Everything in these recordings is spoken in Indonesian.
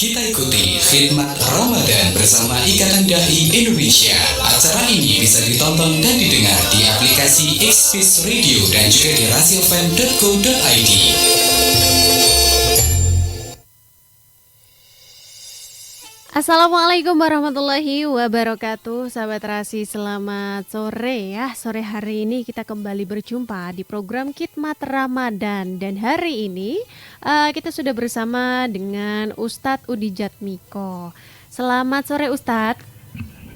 Kita ikuti khidmat Ramadan bersama Ikatan Dai Indonesia. Acara ini bisa ditonton dan didengar di aplikasi Xpeace Radio dan juga di rasiofm.co.id. Assalamualaikum warahmatullahi wabarakatuh. Sahabat Rasi, selamat sore ya. Sore hari ini kita kembali berjumpa di program Khidmat Ramadan. Dan hari ini kita sudah bersama dengan Ustadz Udi Jatmiko. Selamat sore Ustadz.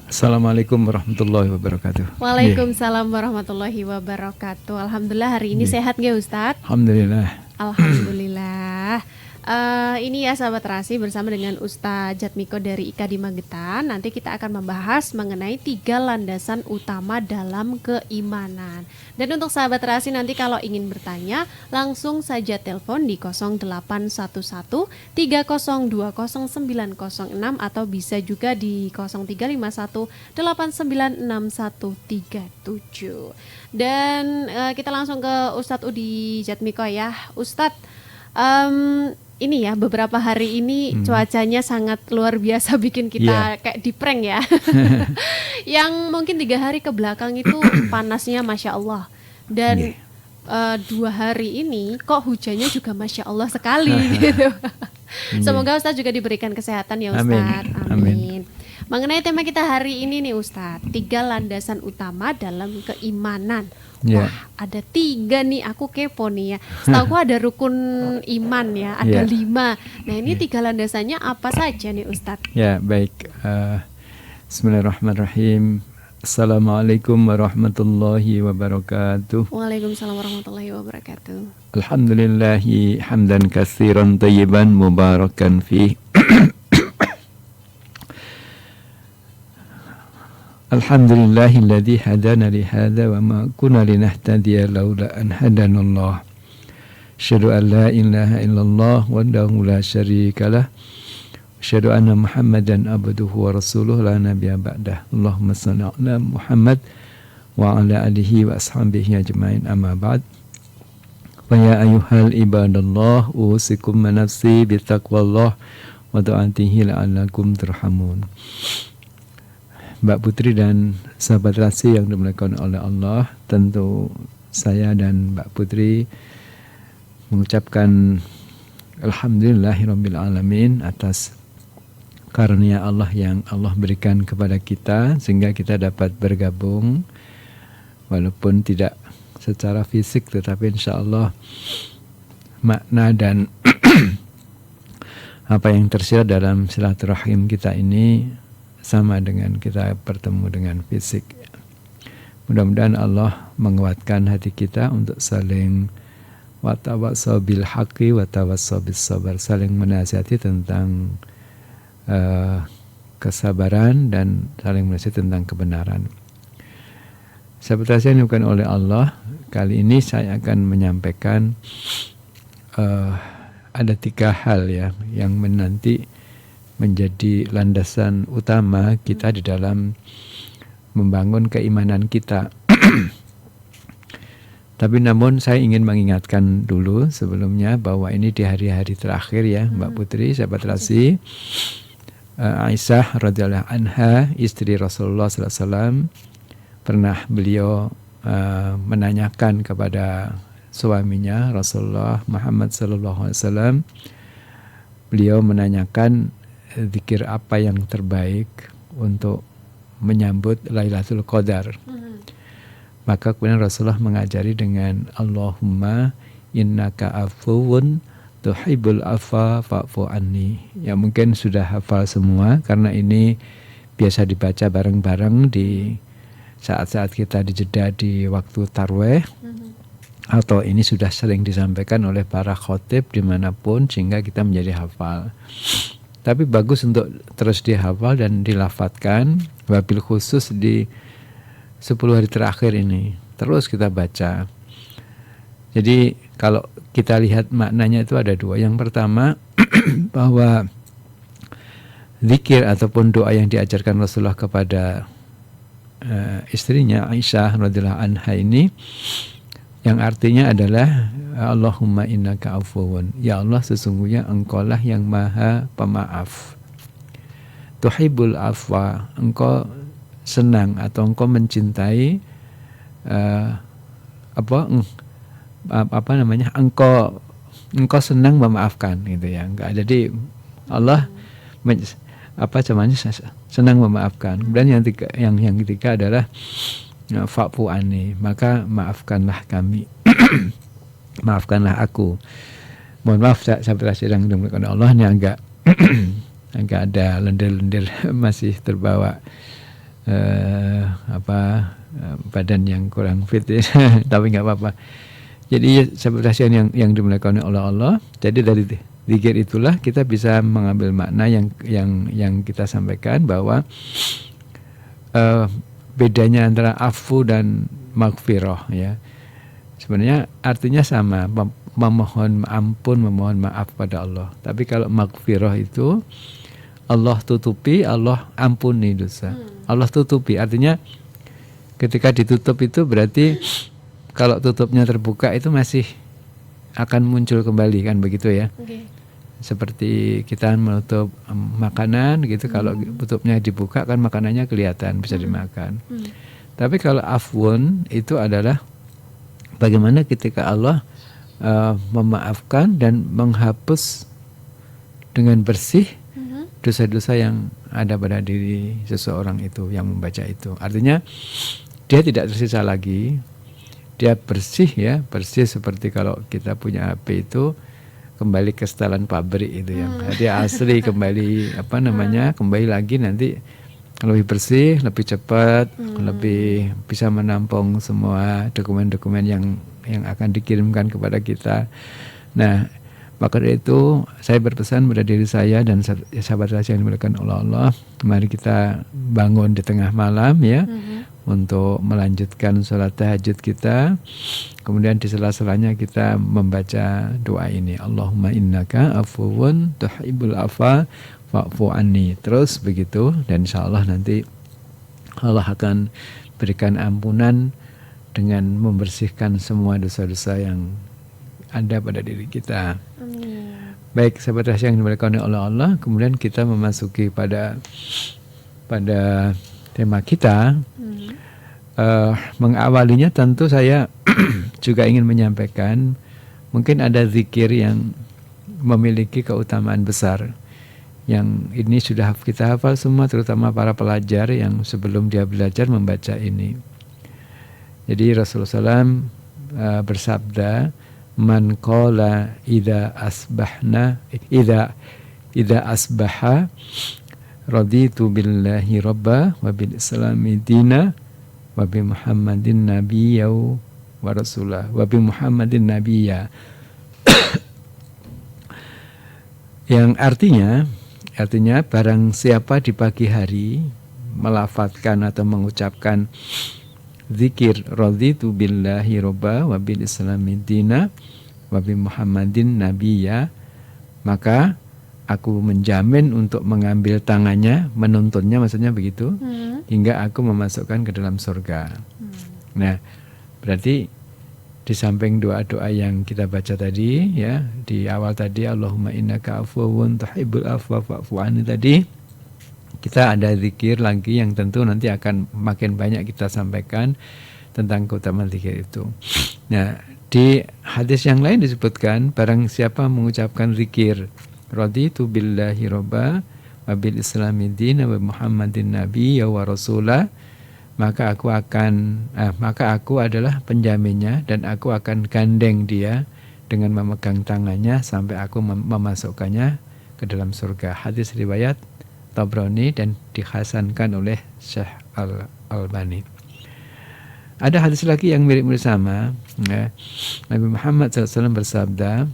Assalamualaikum warahmatullahi wabarakatuh. Waalaikumsalam warahmatullahi wabarakatuh. Alhamdulillah hari ini sehat gak Ustadz? Alhamdulillah. Alhamdulillah. Ini ya sahabat Rasi, bersama dengan Ustadz Jatmiko dari IKA di Magetan. Nanti kita akan membahas mengenai 3 landasan utama dalam keimanan. Dan untuk sahabat Rasi nanti kalau ingin bertanya, langsung saja telepon di 0811 3020 906 atau bisa juga di 0351 896137. Dan kita langsung ke Ustadz Udi Jatmiko ya. Ustadz, ini ya, beberapa hari ini cuacanya sangat luar biasa, bikin kita kayak di prank ya. Yang mungkin 3 hari ke belakang itu panasnya Masya Allah. Dan 2 hari ini kok hujannya juga Masya Allah sekali gitu. Semoga Ustadz juga diberikan kesehatan ya Ustadz. Amin. Mengenai tema kita hari ini nih Ustadz, 3 landasan utama dalam keimanan. Wah, ada 3 nih, aku kepo nih ya. Setahu ada rukun iman ya, ada 5. Nah ini 3 landasannya apa saja nih Ustadz? Ya baik, bismillahirrahmanirrahim. Assalamualaikum warahmatullahi wabarakatuh. Waalaikumsalam warahmatullahi wabarakatuh. Alhamdulillahi hamdan katsiran thayyiban mubarakan fih. Alhamdulillahilladzi hadana li hadza wa ma kunna linahtadiya laula an hadanallah. Asyhadu an la ilaha illallah wahdahu la syarikalah. Asyhadu anna Muhammadan abduhu wa rasuluhu la nabiyya ba'dah. Allahumma shalli ala Muhammad wa ala alihi wa ashabihi ajmain, amma ba'd. Wa ya ayyuhal ibadallah usikum wa nafsi bi taqwallah wa ta'atihi la'allakum turhamun. Mbak Putri dan sahabat Rasi yang dimuliakan oleh Allah, tentu saya dan Mbak Putri mengucapkan alhamdulillahirabbil alamin atas karunia Allah yang Allah berikan kepada kita sehingga kita dapat bergabung walaupun tidak secara fisik, tetapi insyaallah makna dan apa yang tersirat dalam silaturahim kita ini sama dengan kita bertemu dengan fisik. Mudah-mudahan Allah menguatkan hati kita untuk saling watawassaw bil haqqi watawassaw bis sabar, saling menasihati tentang kesabaran dan saling menasihati tentang kebenaran. Sahabat saya bukan oleh Allah, kali ini saya akan menyampaikan ada 3 hal ya yang menanti menjadi landasan utama kita di dalam membangun keimanan kita. Tapi namun saya ingin mengingatkan dulu sebelumnya bahwa ini di hari-hari terakhir ya Mbak Putri, sahabat Rasi. Aisyah radhiyallahu anha, istri Rasulullah SAW, pernah beliau menanyakan kepada suaminya Rasulullah Muhammad SAW. Beliau menanyakan zikir apa yang terbaik untuk menyambut Lailatul Qadar. Maka kemudian Rasulullah mengajari dengan Allahumma innaka afuwun tuhibbul afwa fa'fu anni. Ya mungkin sudah hafal semua karena ini biasa dibaca bareng-bareng di saat-saat kita dijeda di waktu tarweh. Atau ini sudah sering disampaikan oleh para khotib dimanapun sehingga kita menjadi hafal. Tapi bagus untuk terus dihafal dan dilafadzkan, wabil khusus di 10 hari terakhir ini. Terus kita baca. Jadi kalau kita lihat maknanya itu ada 2. Yang pertama bahwa zikir ataupun doa yang diajarkan Rasulullah kepada istrinya Aisyah radhiyallahu anha ini yang artinya adalah Allahumma innaka afuwun, ya Allah sesungguhnya engkau lah yang maha pemaaf. Tuhibbul afwa, engkau senang atau engkau mencintai engkau senang memaafkan gitu ya. Enggak, jadi Allah senang memaafkan. Kemudian yang ketiga adalah fa'fu anni, maka maafkanlah kami. Maafkanlah aku. Mohon maaf sahabat sedang dimuliakan Allah, ini agak ada lendir-lendir masih terbawa badan yang kurang fit ya. Tapi nggak apa-apa. Jadi sahabat yang dimuliakan oleh Allah, jadi dari zikir itulah kita bisa mengambil makna yang kita sampaikan bahwa bedanya antara afu dan maghfirah ya. Sebenarnya artinya sama, memohon ampun, memohon maaf pada Allah. Tapi kalau maghfirah itu Allah tutupi, Allah ampuni dosa. Allah tutupi, artinya ketika ditutup itu berarti kalau tutupnya terbuka itu masih akan muncul kembali, kan begitu ya. Okay. Seperti kita menutup makanan gitu, kalau tutupnya dibuka kan makanannya kelihatan, bisa dimakan. Tapi kalau afwun itu adalah bagaimana ketika Allah memaafkan dan menghapus dengan bersih dosa-dosa yang ada pada diri seseorang itu yang membaca itu. Artinya dia tidak tersisa lagi, dia bersih ya, bersih seperti kalau kita punya HP itu kembali ke setelan pabrik itu ya. Dia asli kembali kembali lagi nanti lebih bersih, lebih cepat, lebih bisa menampung semua dokumen-dokumen yang akan dikirimkan kepada kita. Nah, maka dari itu saya berpesan pada diri saya dan sahabat saya yang dimuliakan oleh Allah, mari kita bangun di tengah malam ya, untuk melanjutkan sholat tahajud kita. Kemudian di sela-selanya kita membaca doa ini, Allahumma innaka afuwun tuhibbul afwa fa'fu anni. Terus begitu, dan insya Allah nanti Allah akan berikan ampunan dengan membersihkan semua dosa-dosa yang ada pada diri kita. Baik sahabat rahasia yang dimuliakan oleh Allah, kemudian kita memasuki pada tema kita. Mengawalinya tentu saya juga ingin menyampaikan, mungkin ada zikir yang memiliki keutamaan besar, yang ini sudah kita hafal semua, terutama para pelajar yang sebelum dia belajar membaca ini. Jadi Rasulullah SAW bersabda, man qala idza asbaha raditu billahi rabba wa bil islami dina wa bi muhammadin nabiyya wa rasulah wa bi muhammadin nabiyya. Yang artinya barang siapa di pagi hari melafadzkan atau mengucapkan zikir raditu billahi robba wa bil islami dina wa bi muhammadin nabiyya, maka aku menjamin untuk mengambil tangannya, menuntunnya maksudnya begitu, hingga aku memasukkan ke dalam surga. Nah, berarti di samping doa-doa yang kita baca tadi ya, di awal tadi Allahumma innaka afuwun tuhibbul afwa fa'fu anni tadi, kita ada zikir lagi yang tentu nanti akan makin banyak kita sampaikan tentang keutamaan zikir itu. Nah, di hadis yang lain disebutkan, barang siapa mengucapkan zikir raditu billahi robba wa bil islami dina wa muhammadin nabiyya wa rasulah, maka aku adalah penjaminnya dan aku akan gandeng dia dengan memegang tangannya sampai aku memasukkannya ke dalam surga. Hadis riwayat Tabrani dan dihasankan oleh Syekh Al-Albani. Ada hadis lagi yang mirip-mirip sama ya. Nabi Muhammad SAW bersabda,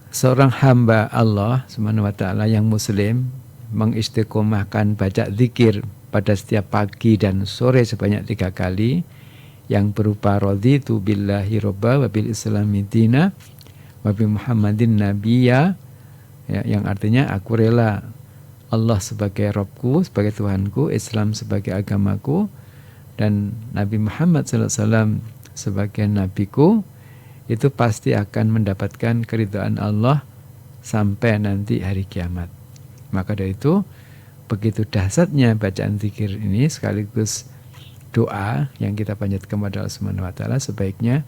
seorang hamba Allah Subhanahu wa ta'ala yang muslim mengistiqomahkan baca zikir pada setiap pagi dan sore sebanyak 3 kali, yang berupa raditu billahi robba wa bil islami dina wa bi muhammadin nabiyya, ya, yang artinya aku rela Allah sebagai Robku, sebagai Tuhanku, Islam sebagai agamaku, dan Nabi Muhammad SAW sebagai nabiku, itu pasti akan mendapatkan keridhaan Allah sampai nanti hari kiamat. Maka dari itu, begitu dahsyatnya bacaan zikir ini sekaligus doa yang kita panjatkan kepada Allah Subhanahu wa taala, sebaiknya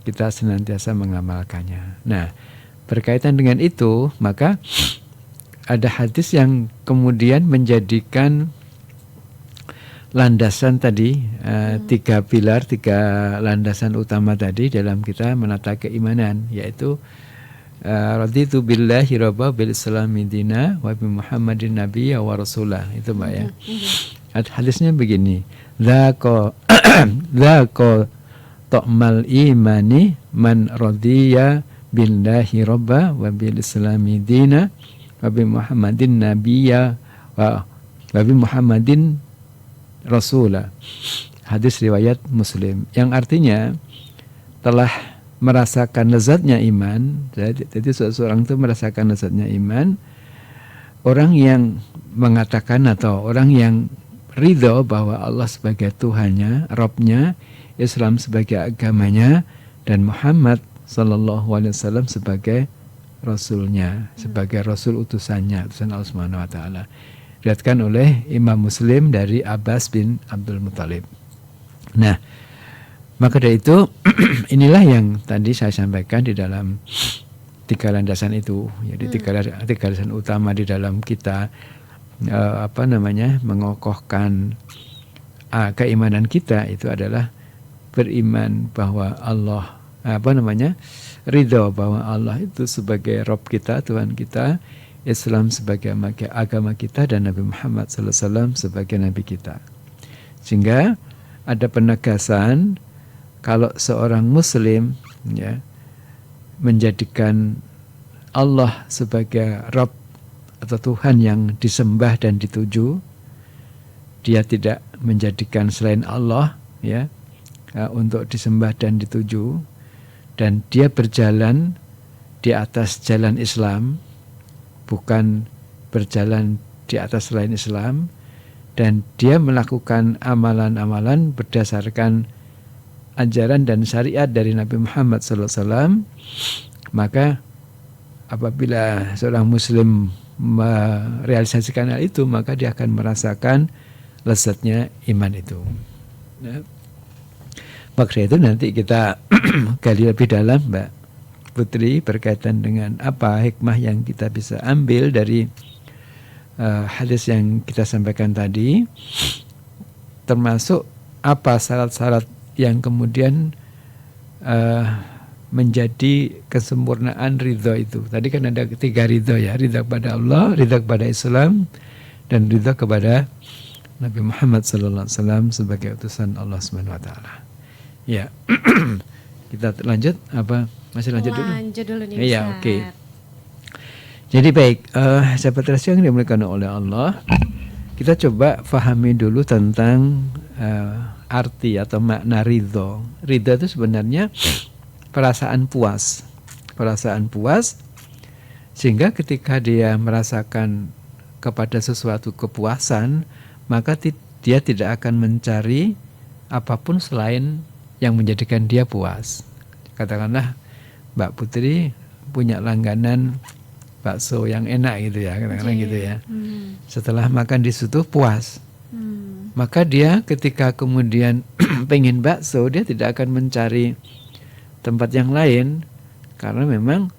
kita senantiasa mengamalkannya. Nah, berkaitan dengan itu, maka ada hadis yang kemudian menjadikan landasan tadi, tiga pilar, tiga landasan utama tadi dalam kita menata keimanan, yaitu raditu billahi rabba bil islami dina wa bi muhammadin nabiyya wa rasulah. Itu Mbak ya. Hadisnya begini, dzaqo ta'mal imani man radiya billahi rabba wa bil islami dina wa bi muhammadin nabiyya wa bi muhammadin rasulah. Hadis riwayat Muslim, yang artinya telah merasakan lezatnya iman. Jadi seseorang itu merasakan lezatnya iman, orang yang mengatakan atau orang yang ridho bahwa Allah sebagai Tuhannya, Rabbnya, Islam sebagai agamanya, dan Muhammad Sallallahu Alaihi Wasallam sebagai Rasulnya, sebagai Rasul utusannya, utusan Allah Subhanahu Wa Taala. Diriwayatkan oleh Imam Muslim dari Abbas bin Abdul Muthalib. Nah, maka dari itu inilah yang tadi saya sampaikan di dalam tiga landasan itu. Jadi tiga landasan utama di dalam kita mengokohkan keimanan kita itu adalah beriman bahwa Allah ridho bahwa Allah itu sebagai Rabb kita, Tuhan kita, Islam sebagai agama kita, dan Nabi Muhammad SAW sebagai Nabi kita. Sehingga ada penegasan kalau seorang Muslim ya menjadikan Allah sebagai Rabb atau Tuhan yang disembah dan dituju, dia tidak menjadikan selain Allah ya untuk disembah dan dituju, dan dia berjalan di atas jalan Islam, bukan berjalan di atas selain Islam, dan dia melakukan amalan-amalan berdasarkan ajaran dan syariat dari Nabi Muhammad SAW, maka apabila seorang Muslim merealisasikan hal itu, maka dia akan merasakan lezatnya iman itu. Nah, maka itu nanti kita gali lebih dalam, Mbak Putri, berkaitan dengan apa hikmah yang kita bisa ambil dari hadis yang kita sampaikan tadi, termasuk apa syarat-syarat yang kemudian menjadi kesempurnaan ridho itu. Tadi kan ada tiga ridho ya, ridho kepada Allah, ridho kepada Islam, dan ridho kepada Nabi Muhammad SAW sebagai utusan Allah Subhanahu Wa Taala. Ya, kita lanjut apa? Masih lanjut dulu? Lanjut dulu nih. Iya, oke. Jadi baik, sahabat Rasio yang dimuliakan oleh Allah, kita coba fahami dulu tentang arti atau makna ridho. Ridho itu sebenarnya perasaan puas, sehingga ketika dia merasakan kepada sesuatu kepuasan, maka dia tidak akan mencari apapun selain yang menjadikan dia puas. Katakanlah Mbak Putri punya langganan bakso yang enak gitu ya, katakanlah gitu ya. Setelah makan di situ puas, maka dia ketika kemudian pengen bakso, dia tidak akan mencari tempat yang lain, karena memang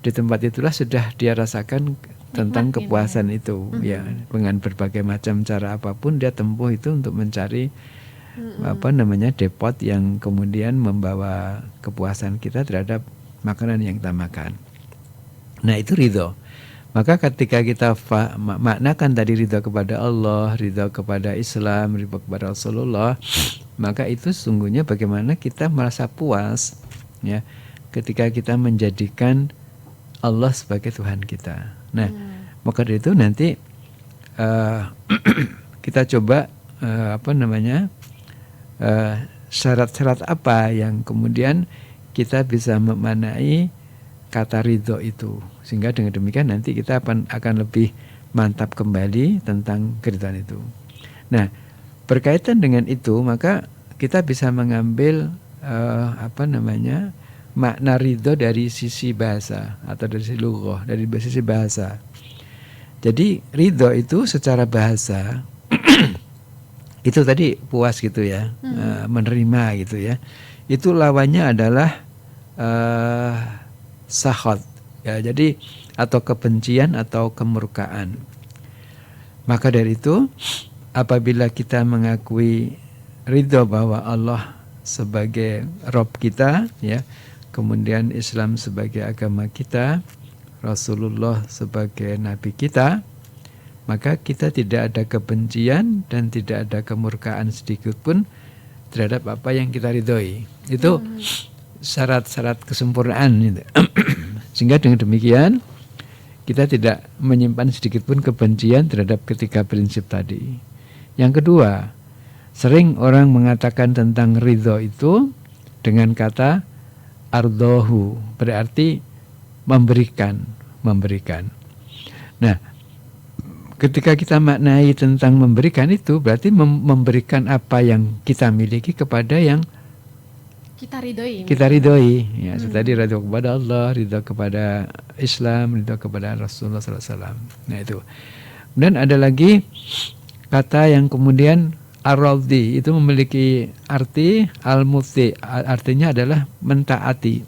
di tempat itulah sudah dia rasakan tentang kepuasan itu ya, dengan berbagai macam cara apapun dia tempuh itu untuk mencari depot yang kemudian membawa kepuasan kita terhadap makanan yang kita makan. Nah, itu ridho. Maka ketika kita maknakan tadi ridho kepada Allah, ridho kepada Islam, ridho kepada Rasulullah, maka itu sesungguhnya bagaimana kita merasa puas ya ketika kita menjadikan Allah sebagai Tuhan kita. Nah, maka dari itu nanti kita coba syarat-syarat apa yang kemudian kita bisa memaknai kata ridho itu, sehingga dengan demikian nanti kita akan lebih mantap kembali tentang keridhaan itu. Nah, berkaitan dengan itu maka kita bisa mengambil makna ridho dari sisi bahasa atau dari sisi lughah, dari sisi bahasa. Jadi ridho itu secara bahasa itu tadi puas gitu ya, menerima gitu ya. Itu lawannya adalah sakhot ya, jadi atau kebencian atau kemurkaan. Maka dari itu apabila kita mengakui ridho bahwa Allah sebagai Rabb kita ya, kemudian Islam sebagai agama kita, Rasulullah sebagai nabi kita, maka kita tidak ada kebencian dan tidak ada kemurkaan sedikit pun terhadap apa yang kita ridhoi. Itu syarat-syarat kesempurnaan itu. Sehingga dengan demikian kita tidak menyimpan sedikit pun kebencian terhadap ketiga prinsip tadi. Yang kedua, sering orang mengatakan tentang ridho itu dengan kata ardohu, berarti memberikan. Nah, ketika kita maknai tentang memberikan itu berarti memberikan apa yang kita miliki kepada yang kita ridhoi. Ya, tadi ridho kepada Allah, ridho kepada Islam, ridho kepada Rasulullah SAW. Nah itu. Kemudian ada lagi kata yang kemudian ar-radhi, itu memiliki arti al-muti, artinya adalah mentaati.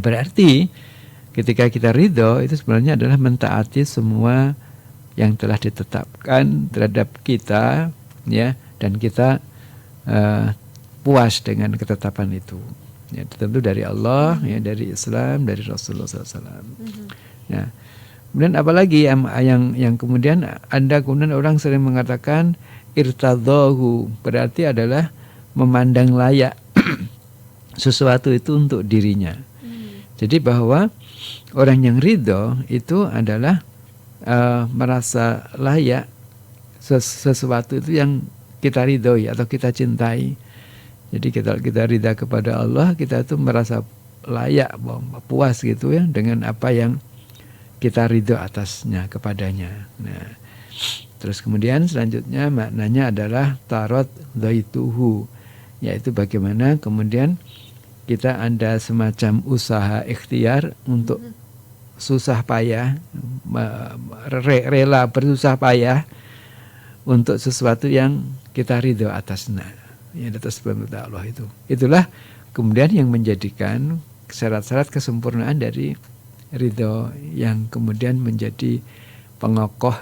Berarti ketika kita ridho itu sebenarnya adalah mentaati semua yang telah ditetapkan terhadap kita ya, dan kita puas dengan ketetapan itu ya, tentu dari Allah ya, dari Islam, dari Rasulullah SAW. Ya. Kemudian apalagi yang kemudian kemudian orang sering mengatakan irtadhahu, berarti adalah memandang layak sesuatu itu untuk dirinya. Jadi bahwa orang yang ridho itu adalah merasa layak sesuatu itu yang kita ridhoi atau kita cintai. Jadi kita ridha kepada Allah, kita itu merasa layak, puas gitu ya dengan apa yang kita ridho atasnya kepadanya. Nah, terus kemudian selanjutnya maknanya adalah tarot dhaituhu, yaitu bagaimana kemudian kita ada semacam usaha ikhtiar untuk susah payah, rela bersusah payah untuk sesuatu yang kita ridho atasnya. Yang atas perintah Allah itu. Itulah kemudian yang menjadikan syarat-syarat kesempurnaan dari ridho, yang kemudian menjadi pengokoh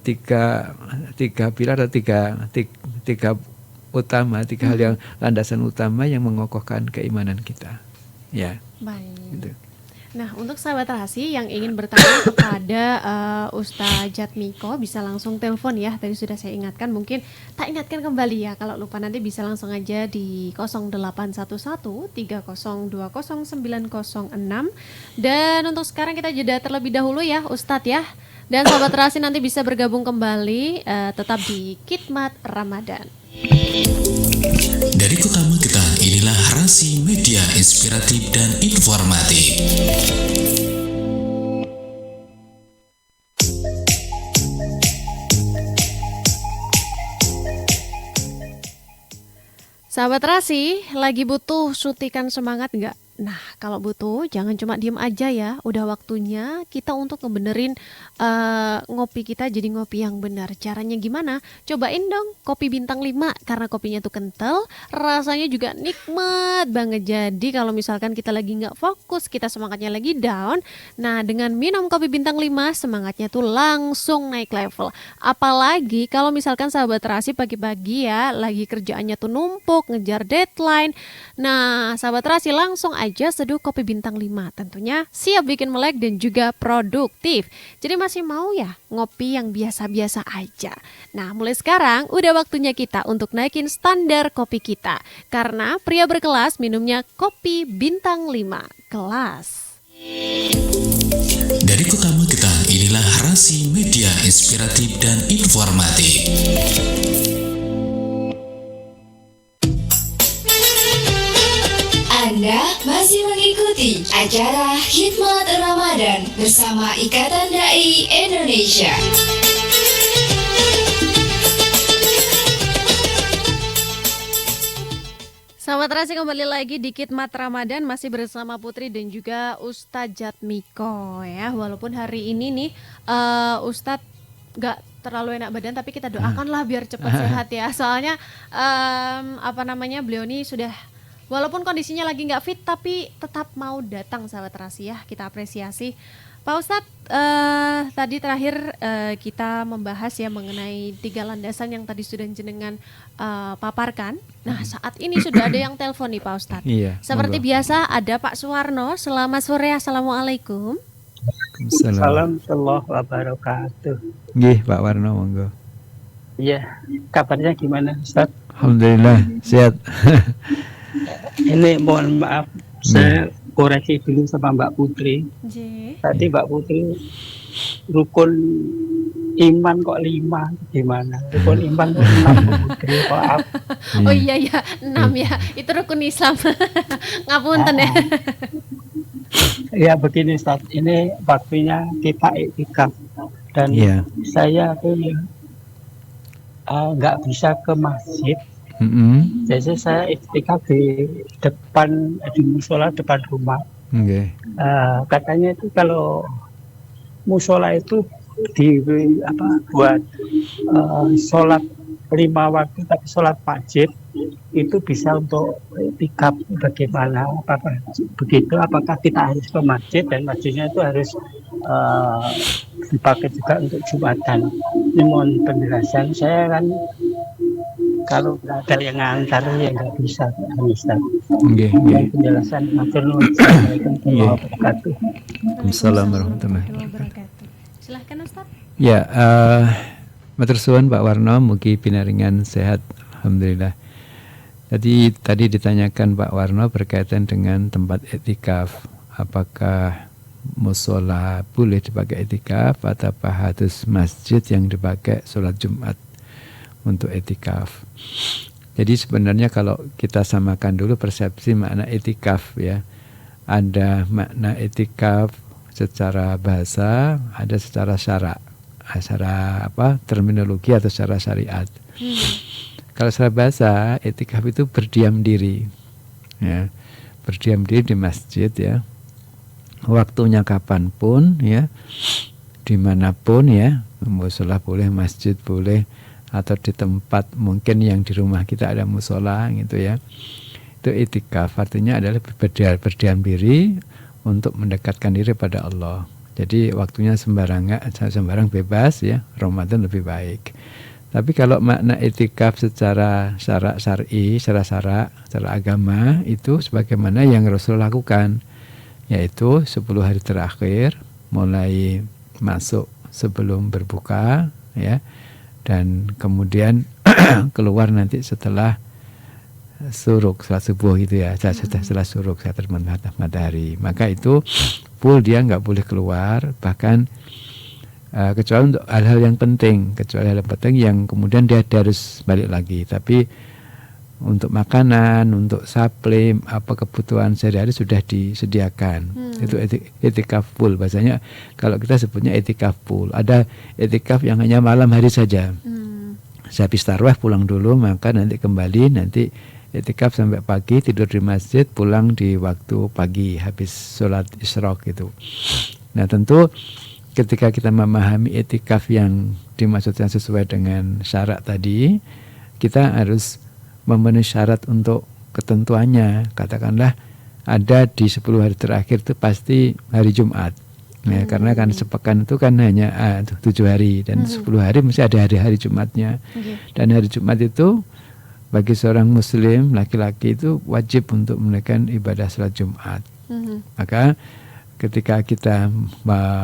tiga pilar atau tiga utama, tiga hal yang landasan utama yang mengokohkan keimanan kita. Ya. Baik. Gitu. Nah, untuk sahabat Rahasi yang ingin bertanya kepada Ustaz Jatmiko bisa langsung telepon ya. Tadi sudah saya ingatkan, mungkin tak ingatkan kembali ya. Kalau lupa nanti bisa langsung aja di 0811 3020 906. Dan untuk sekarang kita jeda terlebih dahulu ya Ustadz ya. Dan sahabat Rahasi nanti bisa bergabung kembali tetap di Khidmat Ramadan. Dari kota Magetan, inilah Rasi Media Inspiratif dan Informatif. Sahabat Rasi, lagi butuh suntikan semangat nggak? Nah, kalau butuh jangan cuma diem aja ya. Udah waktunya kita untuk ngebenerin ngopi kita jadi ngopi yang benar. Caranya gimana? Cobain dong kopi bintang 5 karena kopinya tuh kental, rasanya juga nikmat banget. Jadi kalau misalkan kita lagi nggak fokus, kita semangatnya lagi down, nah dengan minum kopi bintang 5 semangatnya tuh langsung naik level. Apalagi kalau misalkan sahabat Rasi pagi-pagi ya lagi kerjaannya tuh numpuk, ngejar deadline. Nah, sahabat Rasi langsung aja seduh kopi bintang 5, tentunya siap bikin melek dan juga produktif. Jadi masih mau ya ngopi yang biasa-biasa aja? Nah, mulai sekarang udah waktunya kita untuk naikin standar kopi kita, karena pria berkelas minumnya kopi bintang 5 kelas. Dari kota Magetan, inilah Rasi Media Inspiratif dan Informatif. Anda masih mengikuti acara Khidmat Ramadan bersama Ikatan Dai Indonesia. Selamat terasi kembali lagi di Khidmat Ramadan, masih bersama Putri dan juga Ustadz Jatmiko ya. Walaupun hari ini nih Ustadz gak terlalu enak badan, tapi kita doakanlah biar cepat sehat ya. Soalnya beliau ini sudah, walaupun kondisinya lagi gak fit, tapi tetap mau datang sahabat terasi ya. Kita apresiasi. Pak Ustadz, tadi terakhir kita membahas ya mengenai 3 landasan yang tadi sudah jenengan paparkan. Nah, saat ini sudah ada yang telepon nih Pak Ustadz. Iya. Seperti monggo. biasa ada Pak Suwarno. Selamat sore, assalamualaikum. Salam. Assalamualaikum wabarakatuh. Nggih, Pak Warno, monggo. Iya, kabarnya gimana Ustaz? Alhamdulillah sehat. Ini mohon maaf, saya koreksi dulu sama Mbak Putri. Tadi Mbak Putri rukun iman kok 5, gimana? Rukun iman kok 6 Mbak Putri, kok apa? Oh iya ya, 6 ya. Itu rukun Islam. Ngapunten ya. Ya begini Ustaz, ini waktunya kita iktikaf dan Iya. saya tuh nggak bisa ke masjid. Jadi saya iktikaf di depan, di musola depan rumah. Nggih. Katanya itu kalau musola itu buat sholat 5 waktu, tapi sholat wajib itu bisa untuk iktikaf. Bagaimana? Apakah begitu? Apakah kita harus ke masjid dan masjidnya itu harus dipakai juga untuk Jumatan? Ini mohon penjelasan. Saya kan kalau nggak ada yang ngantar ya nggak bisa. Nggih, nggih. Penjelasan. Assalamualaikum warahmatullahi wabarakatuh. Waalaikumsalam warahmatullahi wabarakatuh. Silahkan Ustaz. Ya, matur suwun Pak Warno, mugi pinaringan sehat, alhamdulillah. Jadi tadi ditanyakan Pak Warno berkaitan dengan tempat iktikaf, apakah musola boleh dipakai iktikaf atau harus masjid yang dipakai sholat Jumat untuk iktikaf. Jadi sebenarnya kalau kita samakan dulu persepsi makna iktikaf ya, ada makna iktikaf secara bahasa, ada secara syara, terminologi atau secara syariat. Kalau secara bahasa, iktikaf itu berdiam diri, ya, berdiam diri di masjid ya, waktunya kapanpun ya, dimanapun ya, musola boleh, masjid boleh, atau di tempat mungkin yang di rumah kita ada musola gitu ya. Itu iktikaf artinya adalah berdiam diri untuk mendekatkan diri pada Allah. Jadi waktunya sembarang bebas ya, Ramadan lebih baik. Tapi kalau makna iktikaf secara syar'i, secara agama itu sebagaimana yang Rasul lakukan, yaitu 10 hari terakhir mulai masuk sebelum berbuka ya, dan kemudian keluar nanti setelah suruk, setelah subuh gitu ya, setelah suruk, setelah terbit matahari. Maka itu full dia nggak boleh keluar, bahkan kecuali untuk hal-hal yang penting, yang kemudian dia harus balik lagi. Tapi untuk makanan, untuk supply, apa kebutuhan sehari-hari sudah disediakan. Itu iktikaf full bahasanya. Kalau kita sebutnya iktikaf full. Ada iktikaf yang hanya malam hari saja. Habis tarawih pulang dulu, maka nanti kembali, nanti iktikaf sampai pagi, tidur di masjid, pulang di waktu pagi habis sholat isyraq gitu. Nah tentu ketika kita memahami iktikaf yang dimaksudkan sesuai dengan syarat tadi, kita harus memenuhi syarat untuk ketentuannya. Katakanlah ada di 10 hari terakhir itu pasti hari Jumat. Nah, karena kan sepekan itu kan hanya 7 hari dan 10 hari mesti ada hari-hari Jumatnya. Dan hari Jumat itu bagi seorang muslim laki-laki itu wajib untuk menunaikan ibadah salat Jumat. Maka ketika kita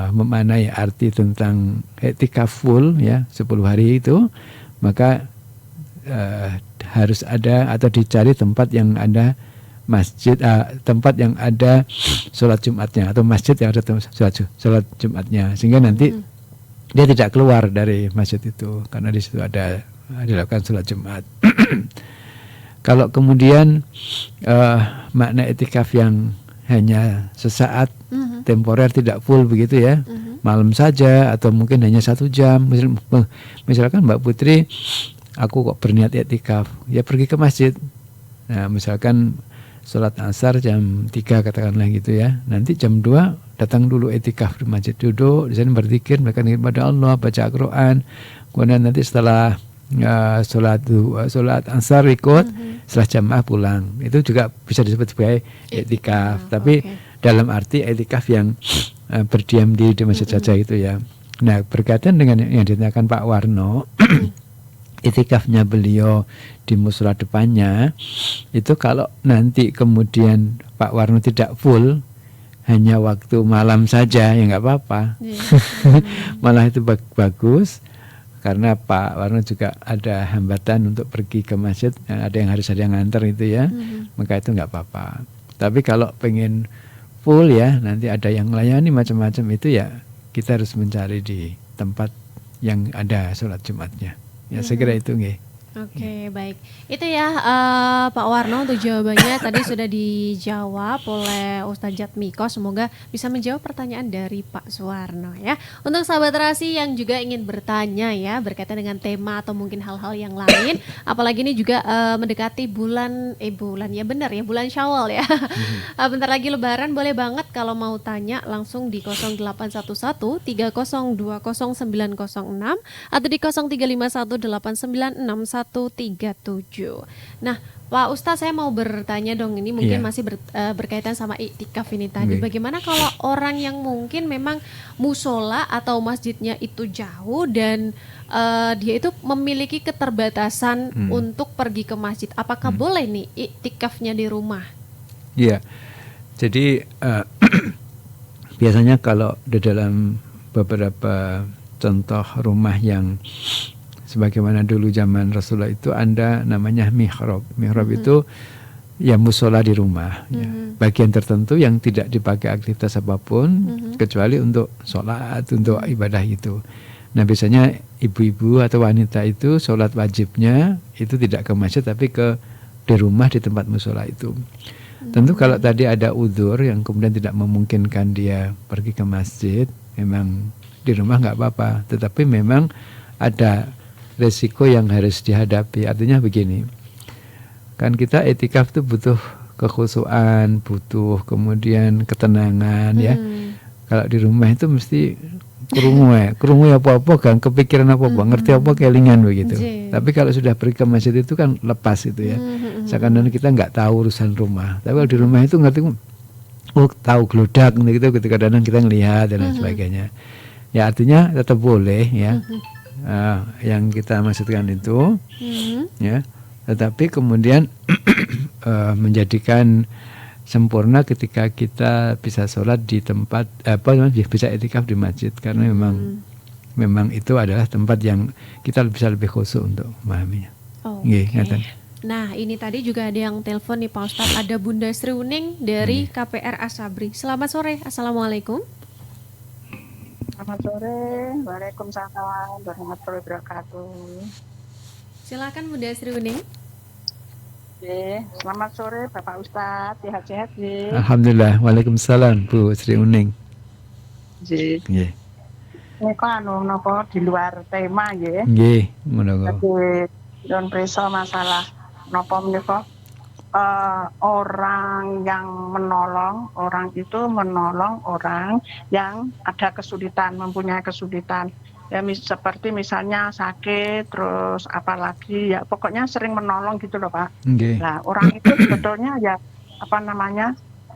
memanai arti tentang iktikaf full ya 10 hari itu, maka harus ada atau dicari tempat yang ada masjid, tempat yang ada sholat Jumatnya, atau masjid yang ada sholat Jumatnya, sehingga nanti dia tidak keluar dari masjid itu karena di situ ada dilakukan sholat Jumat. Kalau kemudian makna iktikaf yang hanya sesaat, temporer, tidak full begitu ya, malam saja atau mungkin hanya 1 jam, misalkan Mbak Putri, aku kok berniat iktikaf, ya pergi ke masjid Nah, misalkan sholat asar jam 3 katakanlah gitu ya. Nanti jam 2 datang dulu etikaf di masjid, duduk di sana berzikir, melakukan kepada Allah, baca Al-Quran. Kemudian nanti setelah sholat asar ikut, setelah jamaah pulang. Itu juga bisa disebut sebagai etikaf. Tapi dalam arti etikaf yang berdiam diri di masjid saja itu ya. Nah, berkaitan dengan yang ditanyakan Pak Warno, itikafnya beliau di mushola depannya, itu kalau nanti kemudian Pak Warno tidak full, hanya waktu malam saja, ya nggak apa-apa. Malah itu bagus, karena Pak Warno juga ada hambatan untuk pergi ke masjid, ada yang harus ada yang nganter itu ya, maka itu nggak apa-apa. Tapi kalau pengen full ya, nanti ada yang melayani macam-macam, itu ya kita harus mencari di tempat yang ada sholat Jumatnya. Ya saya kira itu nggih. Oke, baik. Itu ya Pak Warno untuk jawabannya tadi sudah dijawab oleh Ustadz Jatmiko. Semoga bisa menjawab pertanyaan dari Pak Suwarno ya. Untuk sahabat Terasi yang juga ingin bertanya ya berkaitan dengan tema atau mungkin hal-hal yang lain, apalagi ini juga mendekati bulan ya benar ya, bulan Syawal ya. Bentar lagi Lebaran, boleh banget kalau mau tanya langsung di 0811 3020 906 atau di 0351 8961 137. Nah, Pak Ustadz, saya mau bertanya dong, ini mungkin masih berkaitan sama iktikaf ini tadi. Bagaimana kalau orang yang mungkin memang musola atau masjidnya itu jauh dan dia itu memiliki keterbatasan untuk pergi ke masjid, apakah boleh nih iktikafnya di rumah? Iya, jadi biasanya kalau di dalam beberapa contoh rumah yang sebagaimana dulu zaman Rasulullah itu ada namanya mihrab. Mihrab itu ya musola di rumah, ya. Bagian tertentu yang tidak dipakai aktivitas apapun kecuali untuk sholat, untuk ibadah itu. Nah, biasanya ibu-ibu atau wanita itu sholat wajibnya itu tidak ke masjid tapi di rumah di tempat musola itu. Tentu kalau tadi ada udzur yang kemudian tidak memungkinkan dia pergi ke masjid, memang di rumah nggak apa-apa. Tetapi memang ada resiko yang harus dihadapi. Artinya begini, kan kita etikaf itu butuh kekhusyuan, butuh kemudian ketenangan ya. Kalau di rumah itu mesti kerungu apa-apa kan, kepikiran apa-apa, ngerti apa kelingan begitu. Tapi kalau sudah pergi ke masjid itu kan lepas itu ya. Seakan-akan kita nggak tahu urusan rumah. Tapi kalau di rumah itu ngerti, tahu geludak gitu, ketika kadang kita ngelihat dan lain sebagainya. Ya artinya tetap boleh ya. Yang kita maksudkan itu ya, tetapi kemudian menjadikan sempurna ketika kita bisa sholat di tempat bisa etikaf di masjid, karena memang itu adalah tempat yang kita bisa lebih khusyuk untuk memahaminya. Nah, ini tadi juga ada yang telepon nih Pak Ustadz, ada Bunda Sri Uning dari KPR Asabri. Selamat sore, Assalamualaikum. Selamat sore, Waalaikumsalam warahmatullahi wabarakatuh. Silakan Bunda Sri Uning. Selamat sore Bapak Ustadz, sehat-sehat ya. Alhamdulillah, Waalaikumsalam Bu Sri Uning. Ini kan nopo di luar tema ya. Nggih, ngono kok. Jadi don preso masalah nopo menika orang yang menolong orang yang ada kesulitan, mempunyai kesulitan ya, seperti misalnya sakit, terus apalagi ya pokoknya sering menolong gitu loh Pak. Nah orang itu sebetulnya ya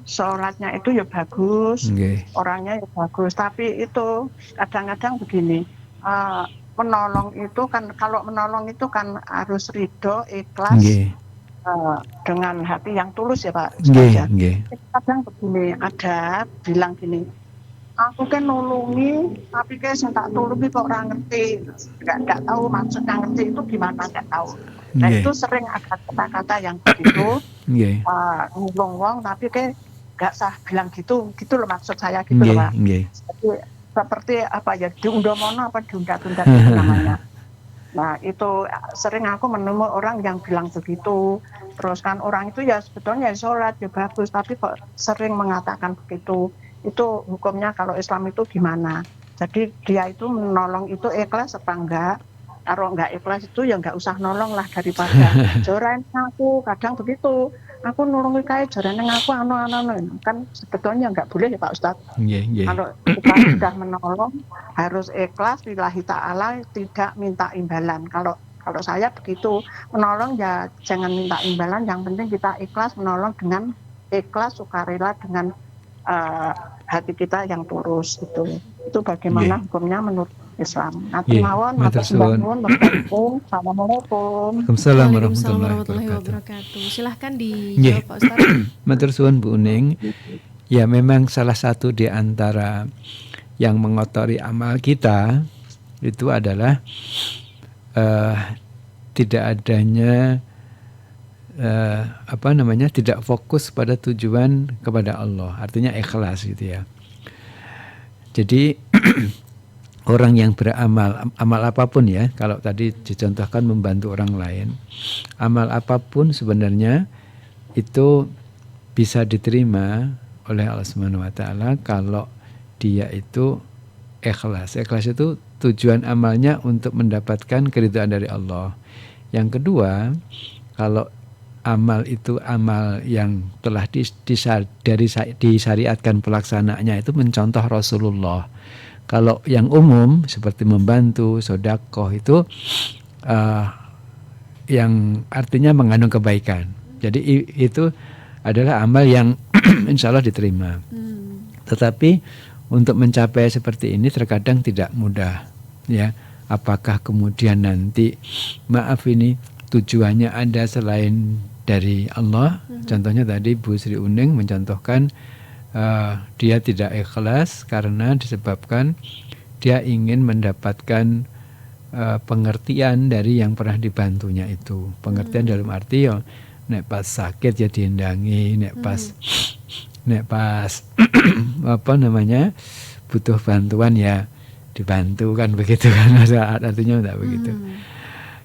sholatnya itu ya bagus, orangnya ya bagus, tapi itu kadang-kadang begini, menolong itu kan, kalau menolong itu kan harus ridho, ikhlas, dengan hati yang tulus ya Pak. Kadang begini, ada bilang gini, aku kan nolongi tapi kayak saya tak tulungi kok orang ngerti, nggak tahu maksudnya, ngerti itu gimana nggak tahu. Nah itu sering ada kata-kata yang begitu, ngulung wong tapi kayak nggak sah bilang gitu loh maksud saya gitu loh Pak. Jadi, seperti apa ya, diundomono apa diunda-tunda gitu namanya. Nah itu sering aku menemu orang yang bilang begitu. Terus kan orang itu ya sebetulnya sholat ya bagus, tapi kok sering mengatakan begitu. Itu hukumnya kalau Islam itu gimana? Jadi dia itu menolong itu ikhlas apa enggak? kalau nggak ikhlas itu ya nggak usah nolong lah, daripada joran aku kadang begitu. Aku nulungi kae jarane ngaku anu kan sebetulnya nggak boleh ya Pak Ustadz. Kalau kita sudah menolong harus ikhlas lillahi ta'ala, tidak minta imbalan. Kalau saya begitu, menolong ya jangan minta imbalan, yang penting kita ikhlas menolong dengan ikhlas sukarela dengan hati kita yang tulus itu. Itu bagaimana hukumnya menurut Islam. Nanti mawon, Assalamualaikum. Waalaikumsalam warahmatullahi wabarakatuh. Silahkan dijawab Pak Ustaz. Matur suwun Bu Uning. Ya memang salah satu di antara yang mengotori amal kita itu adalah tidak adanya tidak fokus pada tujuan kepada Allah, artinya ikhlas gitu ya. Jadi orang yang beramal, amal apapun ya, kalau tadi dicontohkan membantu orang lain, amal apapun sebenarnya itu bisa diterima oleh Allah Subhanahu wa taala kalau dia itu ikhlas. Ikhlas itu tujuan amalnya untuk mendapatkan keridhaan dari Allah. Yang kedua, kalau amal itu amal yang telah disyariatkan pelaksanaannya itu mencontoh Rasulullah. Kalau yang umum seperti membantu, sedekah itu yang artinya mengandung kebaikan. Jadi itu adalah amal yang insya Allah diterima. Tetapi untuk mencapai seperti ini terkadang tidak mudah, ya. Apakah kemudian nanti ini tujuannya ada selain dari Allah? Contohnya tadi Bu Sri Uning mencontohkan dia tidak ikhlas karena disebabkan dia ingin mendapatkan pengertian dari yang pernah dibantunya itu. Pengertian dalam arti ya nek pas sakit ya diendangi, nek pas butuh bantuan ya dibantu, kan begitu kan, artinya tidak begitu.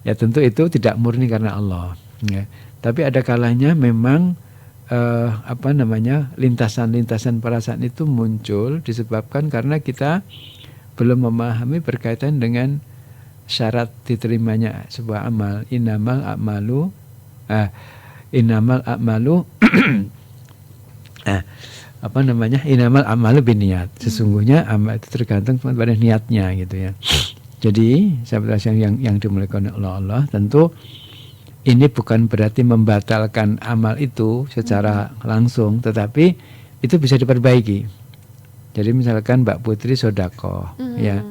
Ya tentu itu tidak murni karena Allah, ya. Tapi ada kalanya memang lintasan-lintasan perasaan itu muncul disebabkan karena kita belum memahami berkaitan dengan syarat diterimanya sebuah amal. Innamal amalu biniat. Sesungguhnya amal itu tergantung pada niatnya gitu ya. Jadi sahabat yang dimuliakan oleh Allah, tentu ini bukan berarti membatalkan amal itu secara langsung, tetapi itu bisa diperbaiki. Jadi misalkan Mbak Putri sedekah, ya,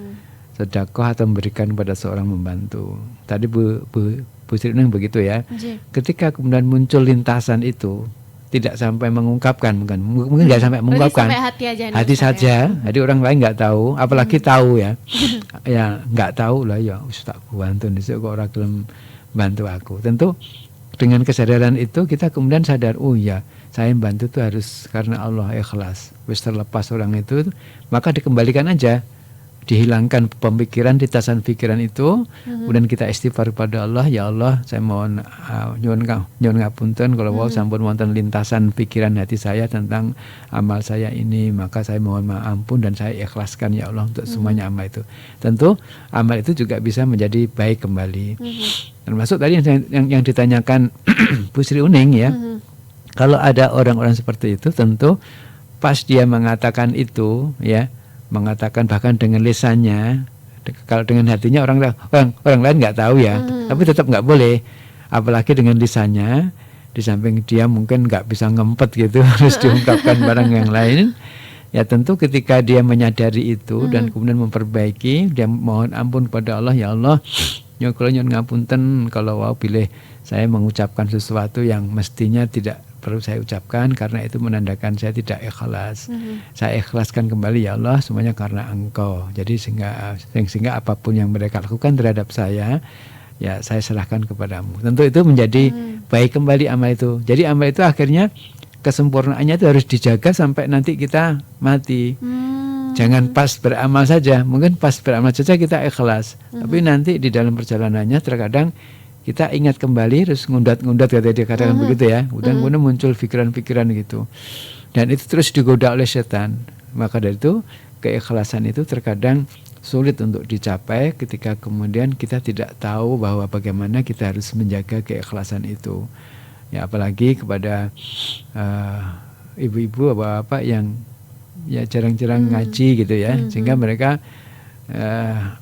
sedekah atau memberikan kepada seorang membantu. Tadi Bu Sri Uning begitu ya. Ketika kemudian muncul lintasan itu, tidak sampai mengungkapkan, mungkin nggak sampai mengungkapkan, hati saja. Jadi orang lain nggak tahu, apalagi tahu ya, ya nggak tahu lah ya. Ustaz bantu nih kok orang gelem bantu aku. Tentu dengan kesadaran itu kita kemudian sadar, oh ya saya bantu itu harus karena Allah, ikhlas. Wis terlepas orang itu, maka dikembalikan aja, dihilangkan pemikiran, lintasan pikiran itu, kemudian kita istighfar pada Allah, ya Allah saya mohon nyuwun ngapunten kalau wau sampun wonten lintasan pikiran hati saya tentang amal saya ini, maka saya mohon ampun dan saya ikhlaskan ya Allah untuk semuanya amal itu. Tentu amal itu juga bisa menjadi baik kembali. Termasuk tadi yang ditanyakan Bu Sri Uning ya. Kalau ada orang-orang seperti itu, tentu pas dia mengatakan itu ya, mengatakan bahkan dengan lisannya, kalau dengan hatinya orang lain nggak tahu ya, tapi tetap nggak boleh, apalagi dengan lisannya. Di samping dia mungkin nggak bisa ngempet gitu, harus diungkapkan barang yang lain. Ya tentu ketika dia menyadari itu dan kemudian memperbaiki, dia mohon ampun kepada Allah, ya Allah nyuwun ngapunten kalau wau pilih saya mengucapkan sesuatu yang mestinya tidak perlu saya ucapkan karena itu menandakan saya tidak ikhlas. Saya ikhlaskan kembali ya Allah semuanya karena Engkau. Jadi sehingga apapun yang mereka lakukan terhadap saya, ya saya serahkan kepadamu. Tentu itu menjadi baik kembali amal itu. Jadi amal itu akhirnya kesempurnaannya itu harus dijaga sampai nanti kita mati. Jangan pas beramal saja. Mungkin pas beramal saja kita ikhlas, tapi nanti di dalam perjalanannya terkadang kita ingat kembali, terus ngundat kata dia katakan begitu ya. Kemudian muncul pikiran-pikiran gitu. Dan itu terus digoda oleh setan. Maka dari itu keikhlasan itu terkadang sulit untuk dicapai ketika kemudian kita tidak tahu bahwa bagaimana kita harus menjaga keikhlasan itu. Ya apalagi kepada ibu-ibu bapak yang ya jarang-jarang ngaji gitu ya, sehingga mereka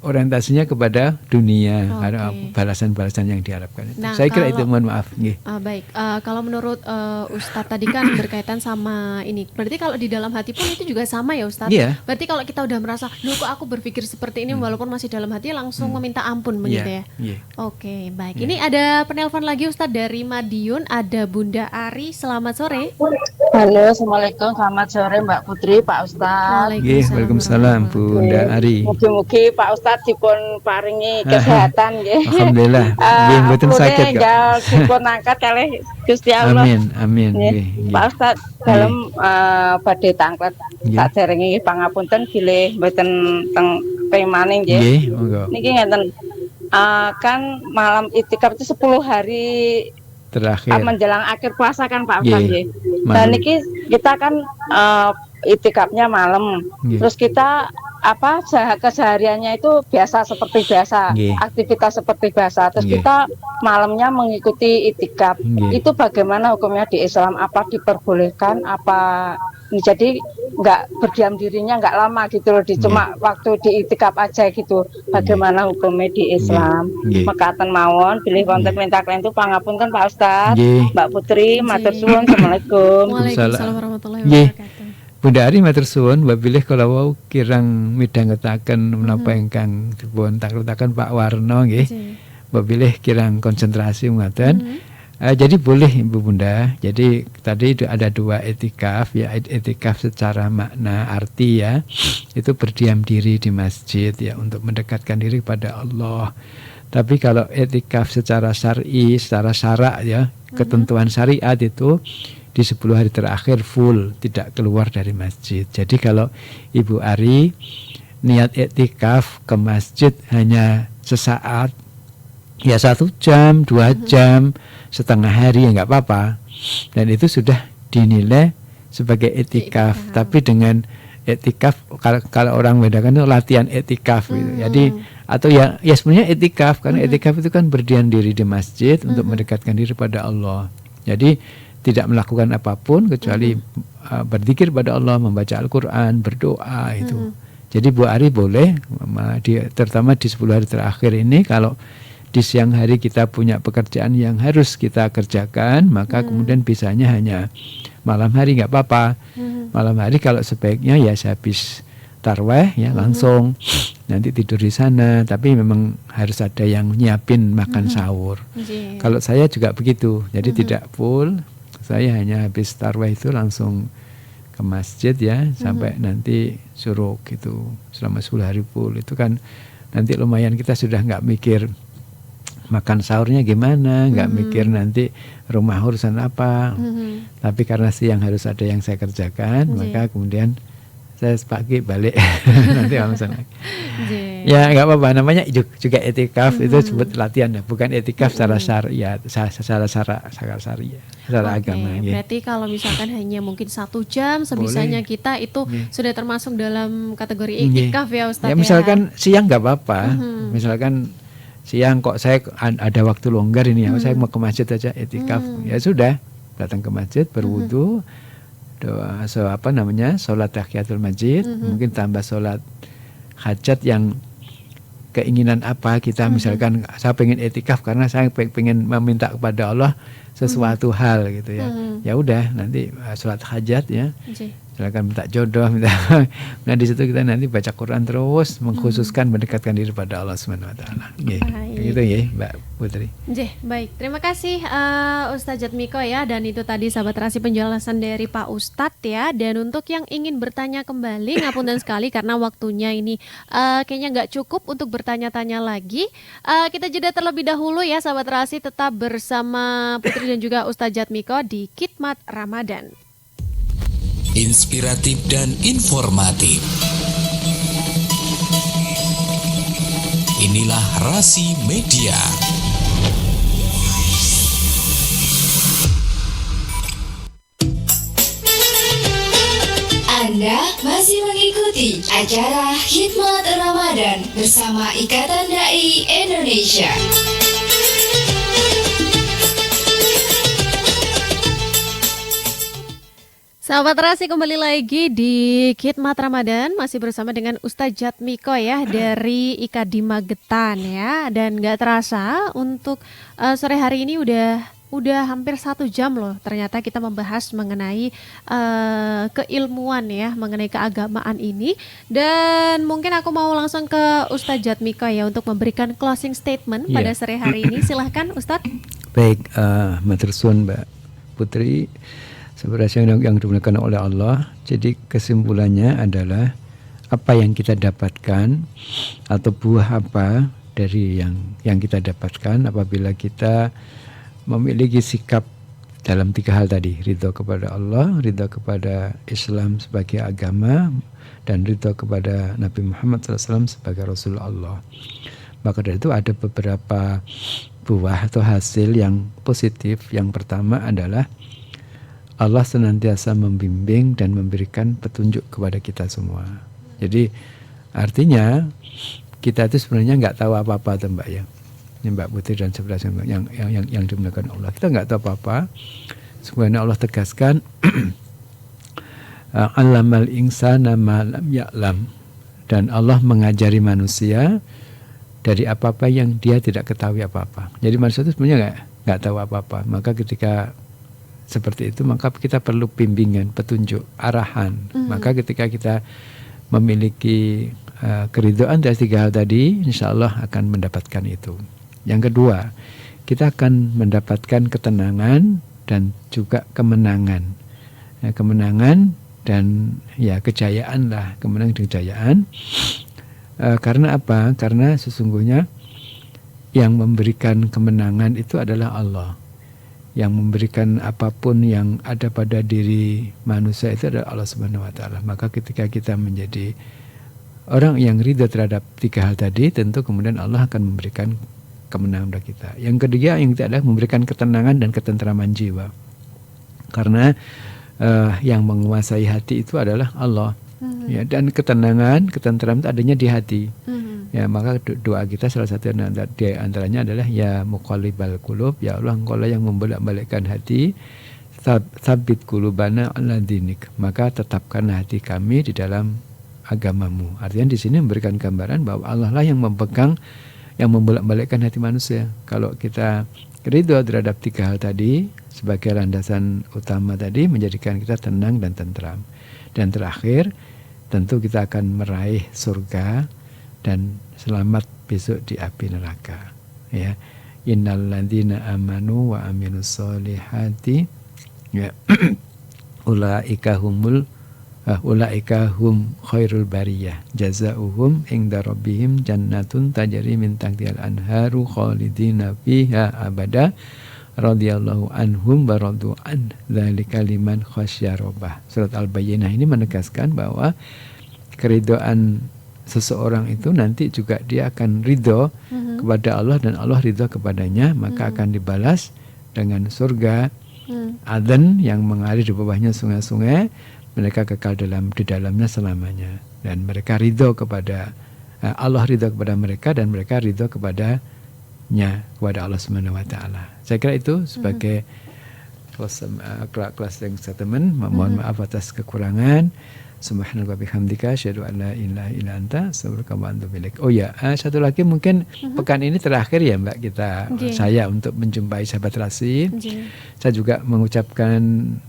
orientasinya kepada dunia, ada balasan-balasan yang diharapkan. Nah, saya kira itu, mohon maaf. Baik, kalau menurut Ustadz tadi kan berkaitan sama ini, berarti kalau di dalam hati pun itu juga sama ya Ustadz? Iya. Berarti kalau kita udah merasa, loh kok aku berpikir seperti ini walaupun masih dalam hati langsung meminta ampun begitu ya? Oke, baik. Ini ada penelpon lagi Ustadz dari Madiun, ada Bunda Ari, selamat sore. Halo, Assalamualaikum, selamat sore Mbak Putri, Pak Ustadz. Waalaikumsalam Bunda Ari. Mugi-mugi Pak Ustadz dipun paringi kesehatan nggih. Alhamdulillah. Nggih mboten sakit kok. Dipun angkat kalih Gusti Allah. Amin. Pak Ustadz dalem badhe tanglet saderenge pangapunten bilih mboten teng pemaning nggih. Nggih, monggo. Niki ngeten. Kan malam itikaf itu 10 hari terakhir menjelang akhir puasa kan Pak Ustadz nggih. Dan niki kita kan itikafnya malam. Terus kita kesehariannya itu biasa seperti biasa, aktivitas seperti biasa. Terus kita malamnya mengikuti itikaf. Itu bagaimana hukumnya di Islam? Apa diperbolehkan? Apa jadi nggak berdiam dirinya nggak lama gitu loh, cuma waktu di itikaf aja gitu. Bagaimana hukumnya di Islam? Mekaten mawon, pilih konten minta kalian itu pangapunten Pak Ustadz, Mbak Putri, matur suwun, assalamualaikum. Waalaikumsalam warahmatullahi wabarakatuh. Bunda Ari matur suwun, wabilih kalau wau kirang midhangetaken menapa ingkang dipun takletaken Pak Warno nggih. Wabilih kirang konsentrasi ngoten. Jadi boleh Ibu Bunda. Jadi tadi ada 2 etikaf ya, etikaf secara makna arti ya. Itu berdiam diri di masjid ya untuk mendekatkan diri pada Allah. Tapi kalau etikaf secara syar'i, secara syarak ya, ketentuan syariat itu di 10 hari terakhir full, tidak keluar dari masjid. Jadi kalau Ibu Ari niat etikaf ke masjid hanya sesaat, ya 1 jam, 2 jam, setengah hari ya nggak apa-apa. Dan itu sudah dinilai sebagai etikaf. Tapi dengan etikaf, kalau orang bedakan itu latihan etikaf gitu. Jadi atau ya sebenarnya etikaf, karena etikaf itu kan berdiam diri di masjid untuk mendekatkan diri pada Allah. Jadi tidak melakukan apapun kecuali berzikir pada Allah, membaca Al-Quran, berdoa itu. Jadi Bu Ari boleh, terutama di 10 hari terakhir ini, kalau di siang hari kita punya pekerjaan yang harus kita kerjakan, maka kemudian bisanya hanya malam hari nggak apa-apa. Malam hari kalau sebaiknya ya sehabis tarweh ya langsung nanti tidur di sana, tapi memang harus ada yang nyiapin makan sahur. Kalau saya juga begitu, jadi tidak full. Saya hanya habis tarwih itu langsung ke masjid ya sampai nanti syuruk gitu, selama 10 hari full. Itu kan nanti lumayan kita sudah nggak mikir makan sahurnya gimana, nggak mikir nanti rumah urusan apa. Tapi karena siang harus ada yang saya kerjakan, maka kemudian saya pagi balik nanti langsung ya nggak apa-apa, namanya juga etikaf. Itu sebut latihan ya, bukan etikaf secara syariat, secara agama. Berarti kalau misalkan hanya mungkin 1 jam sebisanya kita itu sudah termasuk dalam kategori etikaf ya Ustadz. Ya misalkan siang nggak apa-apa, misalkan siang kok saya ada waktu longgar ini ya, saya mau ke masjid aja etikaf, ya sudah datang ke masjid berwudu, doa sholat tahiyatul masjid, mungkin tambah sholat hajat yang keinginan apa kita, misalkan saya pengen etikaf karena saya pengen meminta kepada Allah sesuatu hal gitu ya. Ya udah nanti sholat hajat ya. Silakan minta jodoh, nah di situ kita nanti baca Quran terus, mengkhususkan mendekatkan diri pada Allah Subhanahu wa taala. Gitu ya, Mbak Putri. Baik. Terima kasih Ustadz Jatmiko ya, dan itu tadi sahabat Terasi penjelasan dari Pak Ustadz ya. Dan untuk yang ingin bertanya kembali, ngapunten sekali karena waktunya ini kayaknya nggak cukup untuk bertanya-tanya lagi. Kita jeda terlebih dahulu ya sahabat Terasi, tetap bersama Putri dan juga Ustadz Jatmiko di Khidmat Ramadan. Inspiratif dan informatif. Inilah Rasi Media. Anda Anda masih mengikuti acara Hikmat Ramadan bersama Ikatan Dai Indonesia. Sahabat Terasi, kembali lagi di Khidmat Ramadan, masih bersama dengan Ustadz Jatmiko ya dari IKADI Magetan ya. Dan gak terasa untuk sore hari ini udah hampir 1 jam loh. Ternyata kita membahas mengenai keilmuan ya, mengenai keagamaan ini. Dan mungkin aku mau langsung ke Ustadz Jatmiko ya untuk memberikan closing statement pada sore hari ini. Silahkan Ustadz. Baik, matur suwun Mbak Putri. Sebenarnya yang dimuliakan oleh Allah. Jadi kesimpulannya adalah apa yang kita dapatkan atau buah apa dari yang kita dapatkan apabila kita memiliki sikap dalam 3 hal tadi, ridho kepada Allah, ridho kepada Islam sebagai agama, dan ridho kepada Nabi Muhammad SAW sebagai Rasul Allah. Maka dari itu ada beberapa buah atau hasil yang positif. Yang pertama adalah Allah senantiasa membimbing dan memberikan petunjuk kepada kita semua. Jadi artinya kita itu sebenarnya nggak tahu apa-apa tuh Mbak ya. Ini Mbak Putri dan sebelas yang dimuliakan Allah. Kita nggak tahu apa-apa. Sebenarnya Allah tegaskan Allamal insana ma lam ya'lam. Dan Allah mengajari manusia dari apa-apa yang dia tidak ketahui apa-apa. Jadi manusia itu sebenarnya nggak tahu apa-apa. Maka ketika seperti itu maka kita perlu bimbingan, petunjuk, arahan. Maka ketika kita memiliki keridhaan dari 3 hal tadi, insya Allah akan mendapatkan itu. Yang kedua, kita akan mendapatkan ketenangan dan juga kemenangan. Kemenangan dan ya kejayaan lah, kemenangan dan kejayaan. Karena apa? Karena sesungguhnya yang memberikan kemenangan itu adalah Allah. Yang memberikan apapun yang ada pada diri manusia itu adalah Allah Subhanahu wa taala. Maka ketika kita menjadi orang yang ridha terhadap 3 hal tadi, tentu kemudian Allah akan memberikan kemenangan pada kita. Yang ketiga yang kita adalah memberikan ketenangan dan ketentraman jiwa. Karena yang menguasai hati itu adalah Allah. Ya, dan ketenangan, ketentraman itu adanya di hati. Ya, maka doa kita salah satu di antaranya adalah ya muqallibal qulub, ya Allah Engkau lah yang membolak-balikkan hati, tsabbit qulubana ala dinik, maka tetapkan hati kami di dalam agamamu. Artinya di sini memberikan gambaran bahwa Allah lah yang memegang, yang membolak-balikkan hati manusia. Kalau kita ridho terhadap 3 hal tadi sebagai landasan utama tadi, menjadikan kita tenang dan tentram. Dan terakhir tentu kita akan meraih surga dan selamat besok di api neraka. Ya, innal ladzina amanu wa amilus solihati ya ulaika hum khairul bariyah jazaohum inda rabbihim jannatun tajri min tahtihal anharu khalidina fiha abada radhiyallahu anhum wa radu an dzalika liman khasyya rabbah. Surat Al-Bayyinah ini menegaskan bahwa keridhaan seseorang itu nanti juga dia akan ridho kepada Allah dan Allah ridho kepadanya, maka akan dibalas dengan surga Aden yang mengalir di bawahnya sungai-sungai, mereka kekal di dalamnya selamanya, dan mereka ridho kepada Allah, ridho kepada mereka dan mereka ridho kepada Allah Subhanahu wa taala. Saya kira itu sebagai closing statement. Mohon maaf atas kekurangan. Subhanallah bihamdika asyhadu an la ilaha illa anta astaghfiruka wa atubu ilaik. Oh ya, satu lagi mungkin pekan ini terakhir ya Mbak kita saya untuk menjumpai sahabat Terasi. Saya juga mengucapkan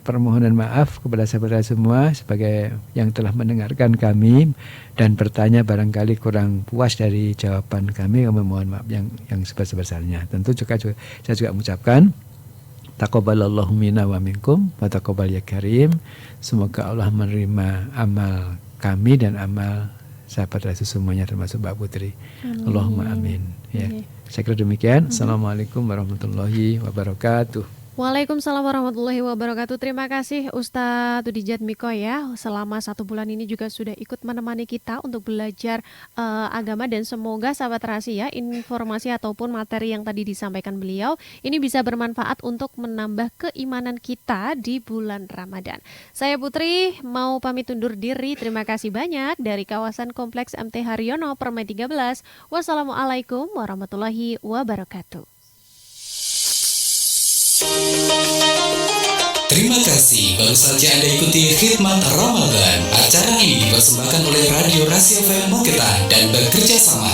permohonan maaf kepada sahabat Terasi semua sebagai yang telah mendengarkan kami dan bertanya barangkali kurang puas dari jawaban kami. Kami mohon maaf yang sebesar-besarnya. Tentu juga saya juga mengucapkan taqabbalallahu minna wa minkum wa taqabbal ya karim. Semoga Allah menerima amal kami dan amal sahabat Rasul semuanya termasuk Mbak Putri. Amin. Allahumma amin. Ya. Saya kira demikian. Assalamualaikum warahmatullahi wabarakatuh. Waalaikumsalam warahmatullahi wabarakatuh. Terima kasih Ustadz Tudijat Miko ya. Selama 1 bulan ini juga sudah ikut menemani kita untuk belajar agama, dan semoga sahabat rahasia informasi ataupun materi yang tadi disampaikan beliau ini bisa bermanfaat untuk menambah keimanan kita di bulan Ramadan. Saya Putri mau pamit undur diri. Terima kasih banyak dari kawasan Kompleks MT Haryono Permai 13. Wassalamualaikum warahmatullahi wabarakatuh. Terima kasih, baru saja Anda ikuti Khidmat Ramadan. Acara ini dipersembahkan oleh Radio Rahasia FM Magetan dan bekerja sama